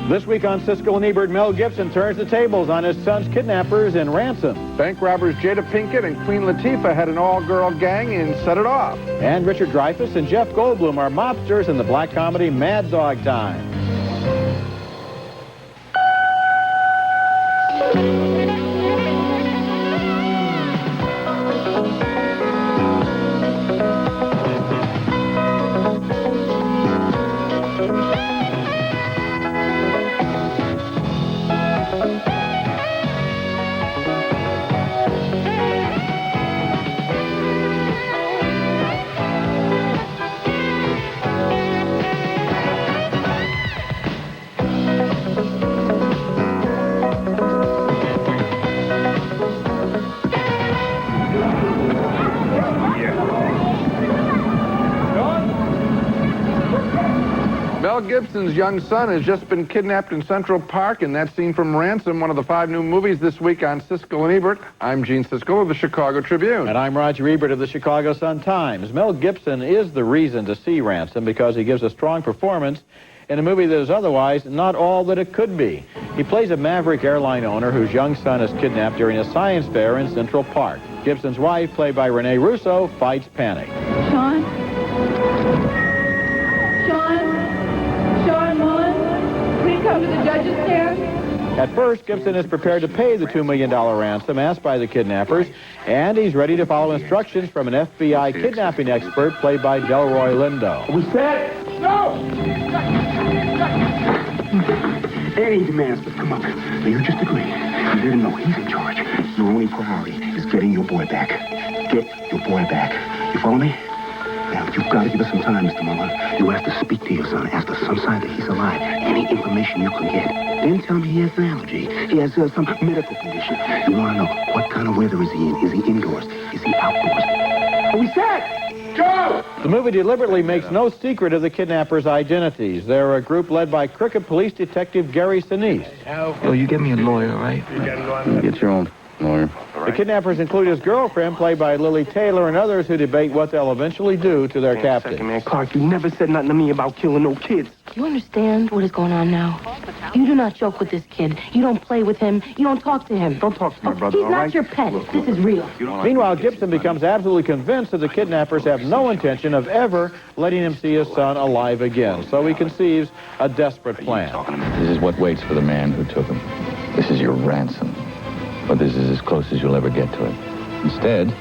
This week on Siskel and Ebert, Mel Gibson turns the tables on his son's kidnappers in Ransom. Bank robbers Jada Pinkett and Queen Latifah had an all-girl gang and set it off. And Richard Dreyfuss and Jeff Goldblum are mobsters in the black comedy Mad Dog Time. Mel Gibson's young son has just been kidnapped in Central Park, and that scene from Ransom, one of the 5 new movies this week on Siskel and Ebert. I'm Gene Siskel of the Chicago Tribune. And I'm Roger Ebert of the Chicago Sun-Times. Mel Gibson is the reason to see Ransom because he gives a strong performance in a movie that is otherwise not all that it could be. He plays a maverick airline owner whose young son is kidnapped during a science fair in Central Park. Gibson's wife, played by Renee Russo, fights panic. Sean? Sean Mullen? Please come to the judge's stand. At first, Gibson is prepared to pay the $2 million ransom asked by the kidnappers, and he's ready to follow instructions from an FBI kidnapping expert played by Delroy Lindo. We set? No! Any demands, but come on. Now, you just agree. You didn't know he's in charge. Your only priority is getting your boy back. Get your boy back. You follow me? Now, you've got to give us some time, Mr. Mullen. You have to speak to your son, ask for some sign that he's alive. Any information you can get. Then tell me he has an allergy. He has some medical condition. You want to know what kind of weather is he in? Is he indoors? Is he outdoors? Are we set? Go! The movie deliberately makes no secret of the kidnappers' identities. They're a group led by crooked police detective Gary Sinise. Yo, you get me a lawyer, all right? Get your own lawyer. The kidnappers include his girlfriend, played by Lily Taylor, and others who debate what they'll eventually do to their captain. Man, Clark, you never said nothing to me about killing no kids. You understand what is going on now? You do not joke with this kid. You don't play with him. You don't talk to him. Don't talk to my brother, He's all not right? your pet. This is real. Meanwhile, Gibson becomes absolutely convinced that the kidnappers have no intention of ever letting him see his son alive again. So he conceives a desperate plan. This is what waits for the man who took him. This is your ransom. But this is as close as you'll ever get to it. Instead,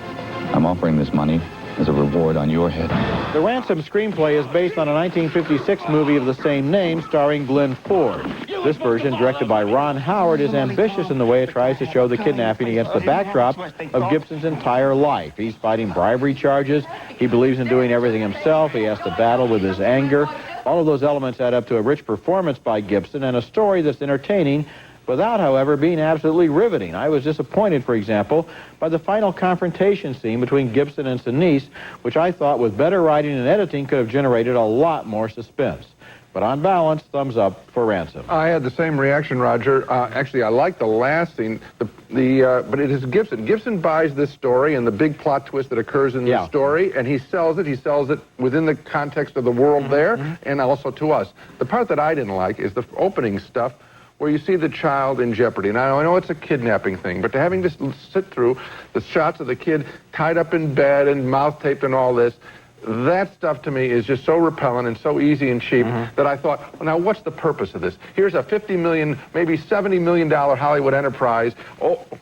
I'm offering this money as a reward on your head. The Ransom screenplay is based on a 1956 movie of the same name starring Glenn Ford. This version, directed by Ron Howard, is ambitious in the way it tries to show the kidnapping against the backdrop of Gibson's entire life. He's fighting bribery charges. He believes in doing everything himself. He has to battle with his anger. All of those elements add up to a rich performance by Gibson and a story that's entertaining without, however, being absolutely riveting. I was disappointed, for example, by the final confrontation scene between Gibson and Sinise, which I thought with better writing and editing could have generated a lot more suspense. But on balance, thumbs up for Ransom. I had the same reaction, Roger. Actually, I like the last scene, but it is Gibson. Gibson buys this story and the big plot twist that occurs in the story, and he sells it. He sells it within the context of the world there, and also to us. The part that I didn't like is the opening stuff, where you see the child in jeopardy. Now, I know it's a kidnapping thing, but to having to sit through the shots of the kid tied up in bed and mouth taped and all this, that stuff to me is just so repellent and so easy and cheap that I thought, well, now what's the purpose of this? Here's a $50 million, maybe $70 million Hollywood enterprise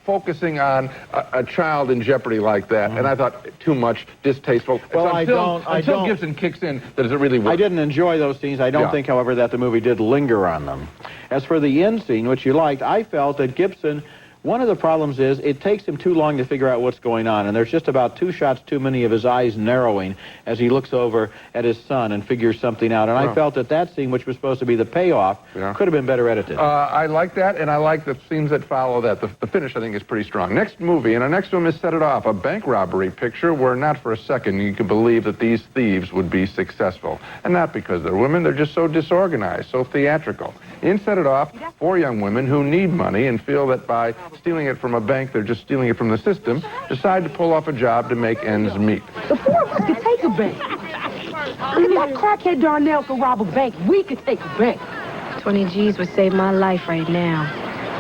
focusing on a child in jeopardy like that. And I thought, too much, distasteful. Well, until Gibson kicks in, does it really work? I didn't enjoy those scenes. I don't think, however, that the movie did linger on them. As for the end scene, which you liked, I felt that Gibson, one of the problems is it takes him too long to figure out what's going on, and there's just about 2 shots too many of his eyes narrowing as he looks over at his son and figures something out. And I felt that that scene, which was supposed to be the payoff, could have been better edited. I like that, and I like the scenes that follow that. The finish, I think, is pretty strong. Next movie, and our next one is Set It Off, a bank robbery picture where not for a second you could believe that these thieves would be successful. And not because they're women, they're just so disorganized, so theatrical. In Set It Off, 4 young women who need money and feel that by stealing it from a bank, they're just stealing it from the system, decide to pull off a job to make ends meet. The 4 of us could take a bank. If that crackhead Darnell could rob a bank, we could take a bank. 20 G's would save my life right now.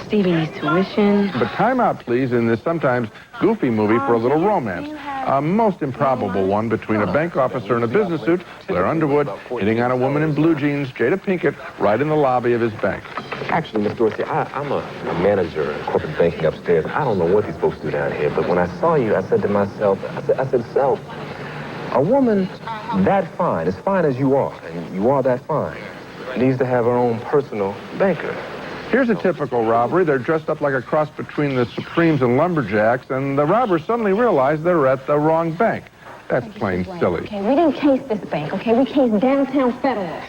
Stevie needs tuition. But time out, please, in this sometimes goofy movie for a little romance. A most improbable one between a bank officer in a business suit, Blair Underwood, hitting on a woman in blue jeans, Jada Pinkett, right in the lobby of his bank. Actually, Miss Dorsey, I'm a manager in corporate banking upstairs. I don't know what these folks do down here, but when I saw you, I said to myself, I said, Self, a woman that fine, as fine as you are, and you are that fine, needs to have her own personal banker. Here's a typical robbery. They're dressed up like a cross between the Supremes and Lumberjacks, and the robbers suddenly realize they're at the wrong bank. That's plain silly. Okay, we didn't case this bank, okay? We cased Downtown Federal.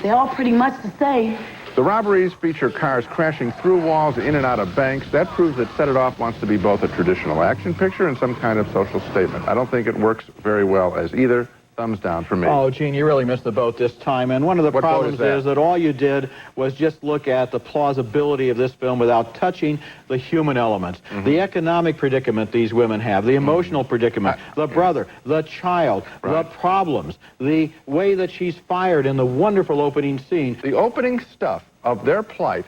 They're all pretty much the same. The robberies feature cars crashing through walls, in and out of banks. That proves that Set It Off wants to be both a traditional action picture and some kind of social statement. I don't think it works very well as either. Thumbs down for me. Oh, Gene, you really missed the boat this time. And one of the problems is that all you did was just look at the plausibility of this film without touching the human elements. The economic predicament these women have, the emotional predicament, the brother, the child, the problems, the way that she's fired in the wonderful opening scene. The opening stuff of their plight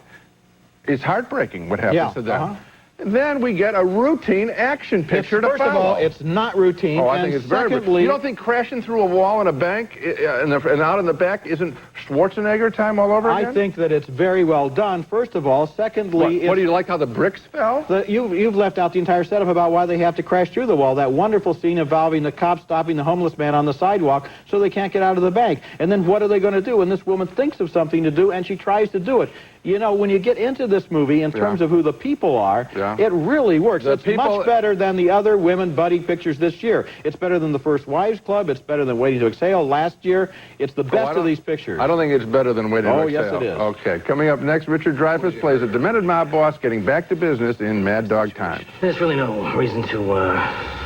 is heartbreaking, what happens to them. Then we get a routine action picture to follow. First of all, it's not routine. Oh, I think it's very routine. You don't think crashing through a wall in a bank and out in the back isn't Schwarzenegger time all over again? I think that it's very well done, first of all. Secondly... What do you like how the bricks fell? You've left out the entire setup about why they have to crash through the wall. That wonderful scene involving the cops stopping the homeless man on the sidewalk so they can't get out of the bank. And then what are they going to do? And this woman thinks of something to do, and she tries to do it. You know, when you get into this movie in terms of who the people are, it really works. It's much better than the other women buddy pictures this year. It's better than The First Wives Club. It's better than Waiting to Exhale last year. It's the best of these pictures. I don't think it's better than Waiting to Exhale. Oh, yes, it is. Okay, coming up next, Richard Dreyfuss plays a demented mob boss getting back to business in Mad Dog Time. There's really no reason to,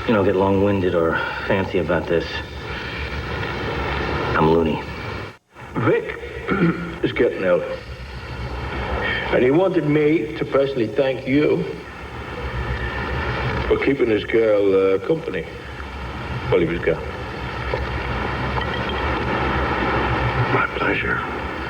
get long-winded or fancy about this. I'm loony. Vic is getting out. And he wanted me to personally thank you for keeping his girl company while he was gone. My pleasure.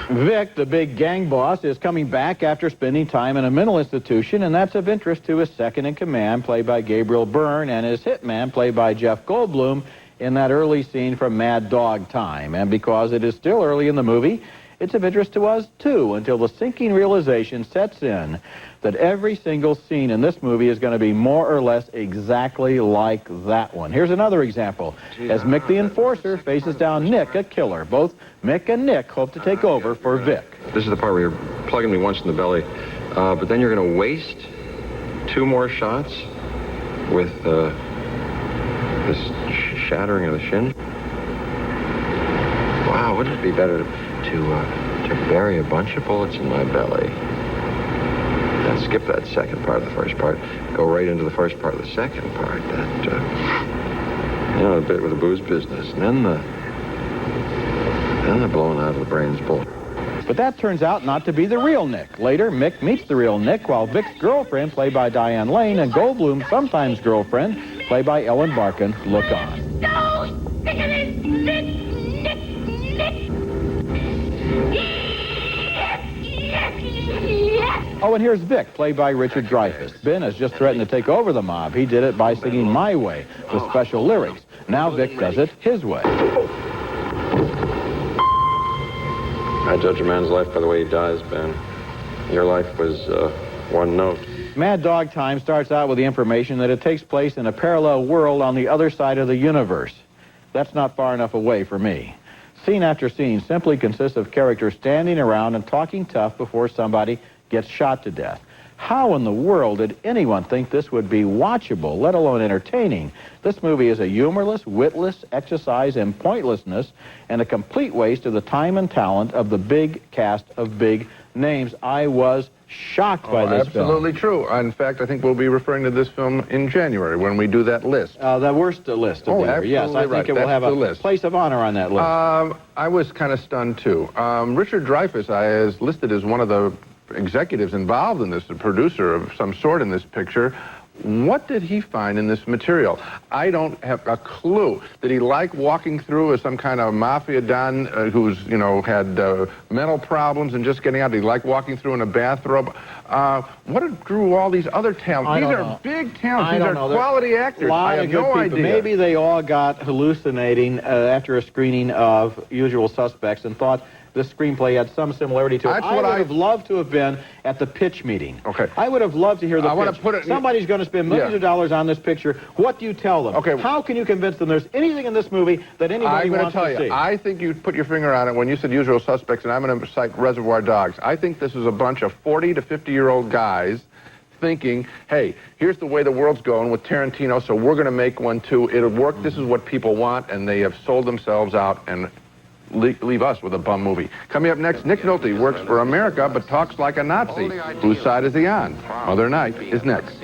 Vic, the big gang boss, is coming back after spending time in a mental institution, and that's of interest to his second-in-command, played by Gabriel Byrne, and his hitman, played by Jeff Goldblum, in that early scene from Mad Dog Time. And because it is still early in the movie, it's of interest to us, too, until the sinking realization sets in that every single scene in this movie is going to be more or less exactly like that one. Here's another example. As Mick the Enforcer faces down Nick, a killer, both Mick and Nick hope to take over for Vic. This is the part where you're plugging me once in the belly, but then you're going to waste 2 more shots with this shattering of the shin. Wow, wouldn't it be better to bury a bunch of bullets in my belly, and skip that second part of the first part, go right into the first part of the second part, that, the bit with the booze business, and then the blowing out of the brains bull. But that turns out not to be the real Nick. Later, Mick meets the real Nick, while Vic's girlfriend, played by Diane Lane, and Goldblum's sometimes girlfriend, played by Ellen Barkin, look on. No! Stick it in! Nick! Oh, and here's Vic, played by Richard Dreyfuss. Ben has just threatened to take over the mob. He did it by singing My Way with special lyrics. Now Vic does it his way. I judge a man's life by the way he dies, Ben. Your life was one note. Mad Dog Time starts out with the information that it takes place in a parallel world on the other side of the universe. That's not far enough away for me. Scene after scene simply consists of characters standing around and talking tough before somebody gets shot to death. How in the world did anyone think this would be watchable, let alone entertaining? This movie is a humorless, witless exercise in pointlessness and a complete waste of the time and talent of the big cast of big names. I was shocked by this film. Absolutely true. In fact, I think we'll be referring to this film in January when we do that list. The worst list of the year. Yes, I think it will have a place of honor on that list. I was kind of stunned, too. Richard Dreyfuss is listed as one of the executives involved in this, a producer of some sort in this picture. what did he find in this material? I don't have a clue. Did he like walking through as some kind of mafia don who's, you know, had mental problems and just getting out? Did he like walking through in a bathrobe? What drew all these other talents? These are big talents. These are quality actors. I have no idea. Maybe they all got hallucinating after a screening of Usual Suspects and thought this screenplay had some similarity to it. I would have loved to have been at the pitch meeting. Okay. I would have loved to hear the pitch. I want to put it... Somebody's going to spend millions of dollars on this picture. What do you tell them? Okay. How can you convince them there's anything in this movie that anybody wants to see? I'm going to tell you, I think you put your finger on it when you said Usual Suspects, and I'm going to cite Reservoir Dogs. I think this is a bunch of 40 to 50-year-old guys thinking, hey, here's the way the world's going with Tarantino, so we're going to make one too. It'll work. This is what people want, and they have sold themselves out and leave us with a bum movie. Coming up next, Nick Nolte works for America but talks like a Nazi. Whose side is he on? Mother Night is next.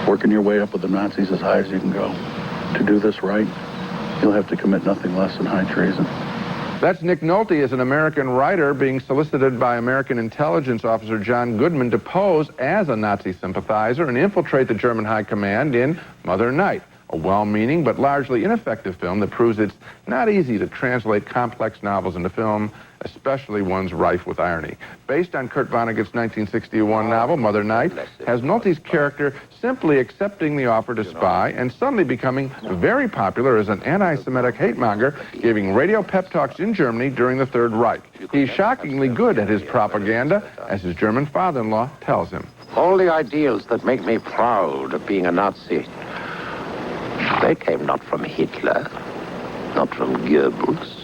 Working your way up with the Nazis as high as you can go. To do this right, you'll have to commit nothing less than high treason. That's Nick Nolte as an American writer being solicited by American intelligence officer John Goodman to pose as a Nazi sympathizer and infiltrate the German high command in Mother Night, a well-meaning but largely ineffective film that proves it's not easy to translate complex novels into film, especially ones rife with irony. Based on Kurt Vonnegut's 1961 novel, Mother Night, has Nolte's character simply accepting the offer to spy and suddenly becoming very popular as an anti-Semitic hate-monger, giving radio pep talks in Germany during the Third Reich. He's shockingly good at his propaganda, as his German father-in-law tells him. All the ideals that make me proud of being a Nazi, they came not from Hitler, not from Goebbels,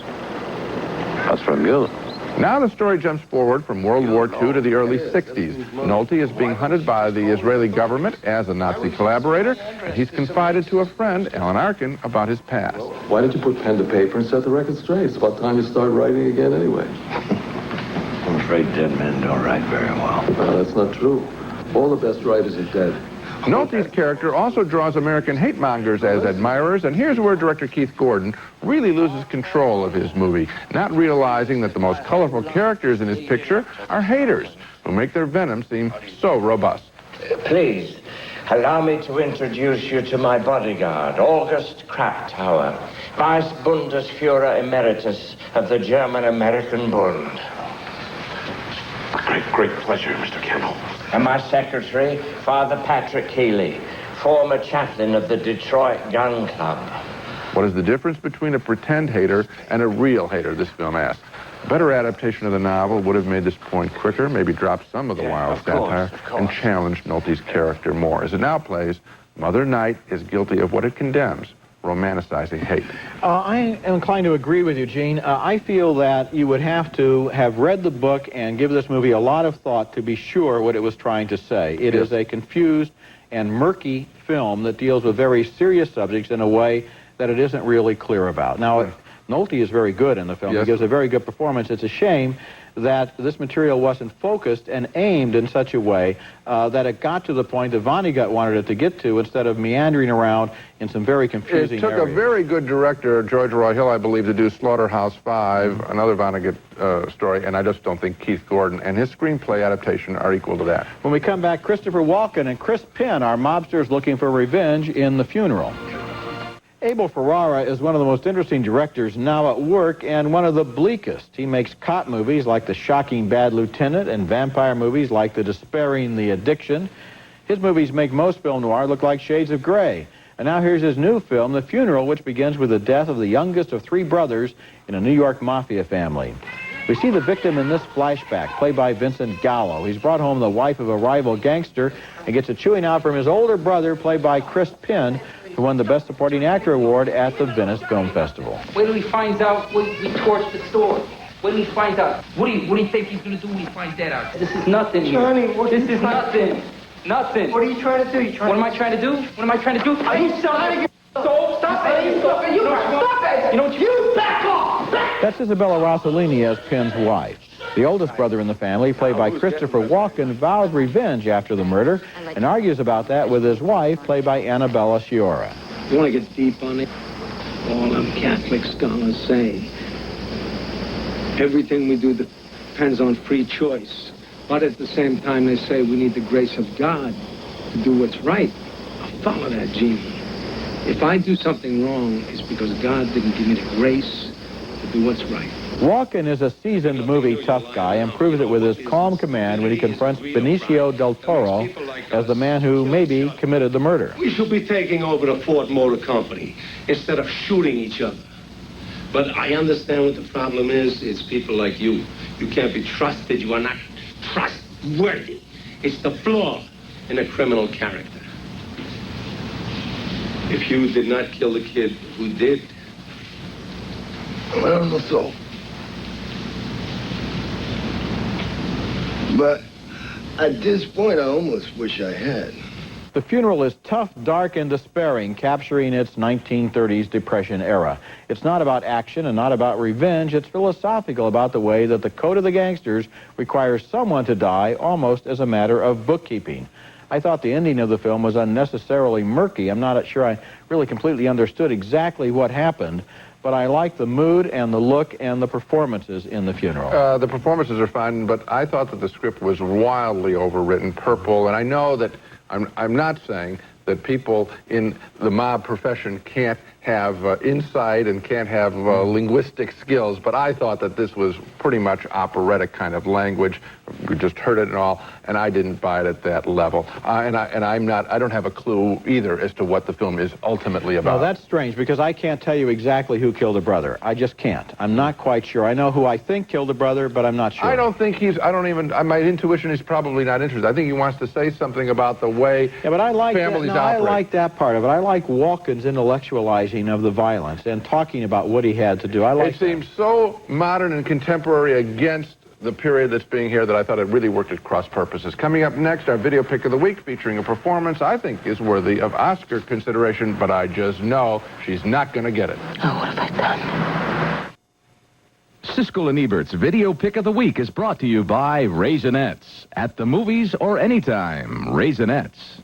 but from you. Now the story jumps forward from World War II to the early 60s. Nolte is being hunted by the Israeli government as a Nazi collaborator, and he's confided to a friend, Alan Arkin, about his past. Why don't you put pen to paper and set the record straight? It's about time you start writing again anyway. I'm afraid dead men don't write very well. No, that's not true. All the best writers are dead. Nolte's character also draws American hate-mongers as admirers, and here's where director Keith Gordon really loses control of his movie, not realizing that the most colorful characters in his picture are haters who make their venom seem so robust. Please, allow me to introduce you to my bodyguard, August Krafthauer, Vice Bundesführer Emeritus of the German-American Bund. Great pleasure, Mr. Campbell. And my secretary, Father Patrick Healy, former chaplain of the Detroit Gun Club. What is the difference between a pretend hater and a real hater, this film asks. A better adaptation of the novel would have made this point quicker, maybe dropped some of the wild satire, and challenged Nolte's character more. As it now plays, Mother Night is guilty of what it condemns, romanticizing hate. I am inclined to agree with you, Gene. I feel that you would have to have read the book and give this movie a lot of thought to be sure what it was trying to say. It is a confused and murky film that deals with very serious subjects in a way that it isn't really clear about. Now, Nolte is very good in the film. He gives a very good performance. It's a shame that this material wasn't focused and aimed in such a way that it got to the point that Vonnegut wanted it to get to instead of meandering around in some very confusing areas. It took a very good director, George Roy Hill, I believe, to do Slaughterhouse-Five, another Vonnegut story, and I just don't think Keith Gordon and his screenplay adaptation are equal to that. When we come back, Christopher Walken and Chris Penn are mobsters looking for revenge in The Funeral. Abel Ferrara is one of the most interesting directors now at work and one of the bleakest. He makes cop movies like The Shocking Bad Lieutenant and vampire movies like The Despairing The Addiction. His movies make most film noir look like shades of gray. And now here's his new film, The Funeral, which begins with the death of the youngest of three brothers in a New York mafia family. We see the victim in this flashback, played by Vincent Gallo. He's brought home the wife of a rival gangster and gets a chewing out from his older brother, played by Chris Penn, who won the Best Supporting Actor Award at the Venice Film Festival. Wait till he finds out we torched the store. Wait till he finds out. What do you think he's going to do when he finds that out? This is nothing here. Johnny, this is nothing. Nothing. What are you trying to do? What am I trying to do? What am I trying to do? Are you selling your soul? Stop it! Stop it! Stop it! You know what you back off! That's Isabella Rossellini as Penn's wife. The oldest brother in the family, played by Christopher Walken, vows revenge after the murder and argues about that with his wife, played by Annabella Sciorra. You want to get deep on it? All them Catholic scholars say everything we do depends on free choice. But at the same time, they say we need the grace of God to do what's right. I'll follow that, Gene. If I do something wrong, it's because God didn't give me the grace to do what's right. Walken is a seasoned movie tough guy and proves it with his calm command when he confronts Benicio del Toro as the man who maybe committed the murder. We should be taking over the Ford Motor Company instead of shooting each other. But I understand what the problem is. It's people like you. You can't be trusted. You are not trustworthy. It's the flaw in a criminal character. If you did not kill the kid, who did? I don't know so. But at this point, I almost wish I had. The funeral is tough, dark, and despairing, capturing its 1930s Depression era. It's not about action and not about revenge. It's philosophical about the way that the code of the gangsters requires someone to die almost as a matter of bookkeeping. I thought the ending of the film was unnecessarily murky. I'm not sure I really completely understood exactly what happened, but I like the mood and the look and the performances in the funeral. The performances are fine, but I thought that the script was wildly overwritten, purple, and I know that I'm not saying that people in the mob profession can't have insight and can't have linguistic skills, but I thought that this was pretty much operatic kind of language. We just heard it and all, and I didn't buy it at that level. I don't have a clue either as to what the film is ultimately about. Well, that's strange, because I can't tell you exactly who killed a brother. I just can't. I'm not quite sure. I know who I think killed a brother, but I'm not sure. My intuition is probably not interested. I think he wants to say something about the way families operate. I like that part of it. I like Walken's intellectualizing of the violence and talking about what he had to do. It seems so modern and contemporary against the period that's being here that I thought it really worked at cross purposes. Coming up next, our video pick of the week featuring a performance I think is worthy of Oscar consideration, but I just know she's not going to get it. Oh, what have I done? Siskel and Ebert's video pick of the week is brought to you by Raisinets. At the movies or anytime, Raisinets.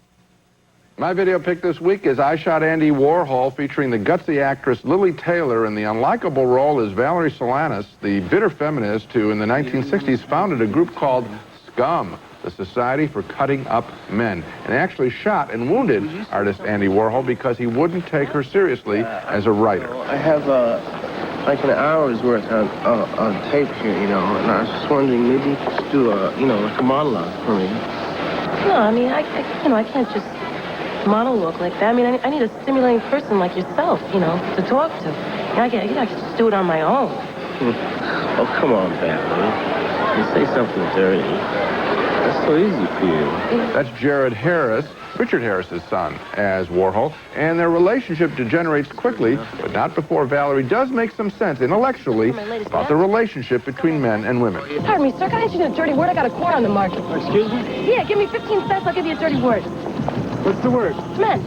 My video pick this week is I Shot Andy Warhol, featuring the gutsy actress Lily Taylor in the unlikable role as Valerie Solanas, the bitter feminist who in the 1960s founded a group called Scum, the Society for Cutting Up Men, and actually shot and wounded artist Andy Warhol because he wouldn't take her seriously as a writer. I have like an hour's worth on tape here, you know, and I was just wondering, maybe you could do like a monologue for me. No, I mean, I can't just monologue like that. I mean, I need a stimulating person like yourself, to talk to. I can just do it on my own. Oh, come on, Valerie. You say something dirty. That's so easy for you. That's Jared Harris, Richard Harris's son, as Warhol, and their relationship degenerates quickly, but not before Valerie does make some sense intellectually about the relationship between men and women. Pardon me, sir, can I issue a dirty word? I got a quart on the market. Excuse me? Yeah, give me 15 cents, I'll give you a dirty word. What's the word? Men.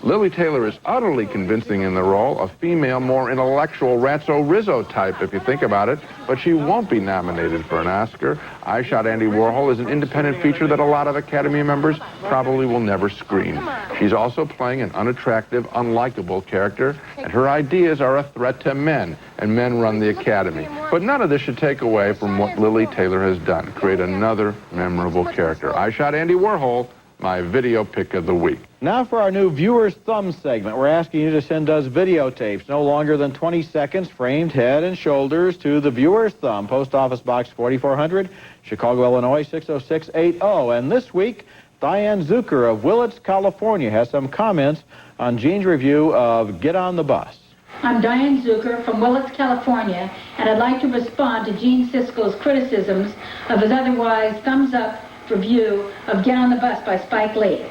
Lily Taylor is utterly convincing in the role, a female, more intellectual Ratso Rizzo type, if you think about it, but she won't be nominated for an Oscar. I Shot Andy Warhol is an independent feature that a lot of Academy members probably will never screen. She's also playing an unattractive, unlikable character, and her ideas are a threat to men, and men run the Academy. But none of this should take away from what Lily Taylor has done, create another memorable character. I Shot Andy Warhol, my video pick of the week. Now for our new Viewer's Thumb segment. We're asking you to send us videotapes, no longer than 20 seconds, framed head and shoulders, to the Viewer's Thumb, Post Office Box 4400, Chicago, Illinois 60680. And this week, Diane Zucker of Willits, California, has some comments on Gene's review of Get on the Bus. I'm Diane Zucker from Willits, California, and I'd like to respond to Gene Siskel's criticisms of his otherwise thumbs-up review of Get on the Bus by Spike Lee.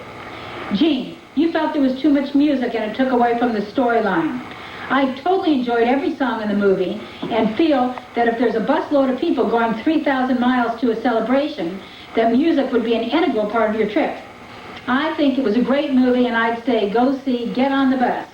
Gene, you felt there was too much music and it took away from the storyline. I totally enjoyed every song in the movie and feel that if there's a busload of people going 3,000 miles to a celebration, that music would be an integral part of your trip. I think it was a great movie, and I'd say go see Get on the Bus.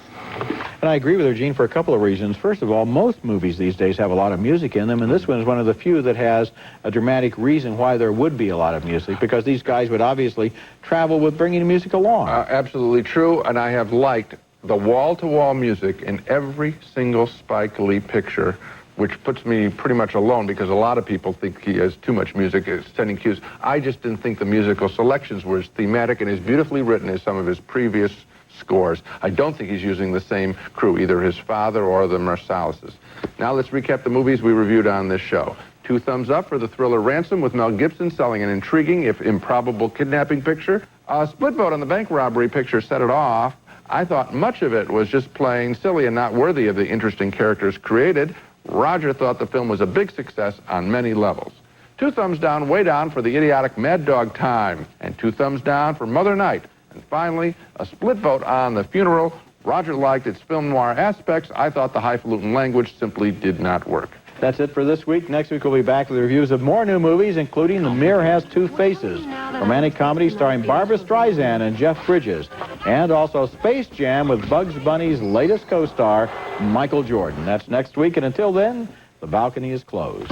And I agree with her, Gene, for a couple of reasons. First of all, most movies these days have a lot of music in them, and this one is one of the few that has a dramatic reason why there would be a lot of music, because these guys would obviously travel with bringing music along. Absolutely true, and I have liked the wall-to-wall music in every single Spike Lee picture, which puts me pretty much alone because a lot of people think he has too much music, sending cues. I just didn't think the musical selections were as thematic and as beautifully written as some of his previous scores. I don't think he's using the same crew, either his father or the Marsalises. Now let's recap the movies we reviewed on this show. 2 thumbs up for the thriller Ransom with Mel Gibson selling an intriguing, if improbable, kidnapping picture. A split vote on the bank robbery picture Set It Off. I thought much of it was just plain silly and not worthy of the interesting characters created. Roger thought the film was a big success on many levels. 2 thumbs down, way down for the idiotic Mad Dog Time. And 2 thumbs down for Mother Night. And finally, a split vote on The Funeral. Roger liked its film noir aspects. I thought the highfalutin language simply did not work. That's it for this week. Next week we'll be back with reviews of more new movies, including The Mirror Has Two Faces, romantic comedy starring Barbra Streisand and Jeff Bridges, and also Space Jam with Bugs Bunny's latest co-star, Michael Jordan. That's next week, and until then, the balcony is closed.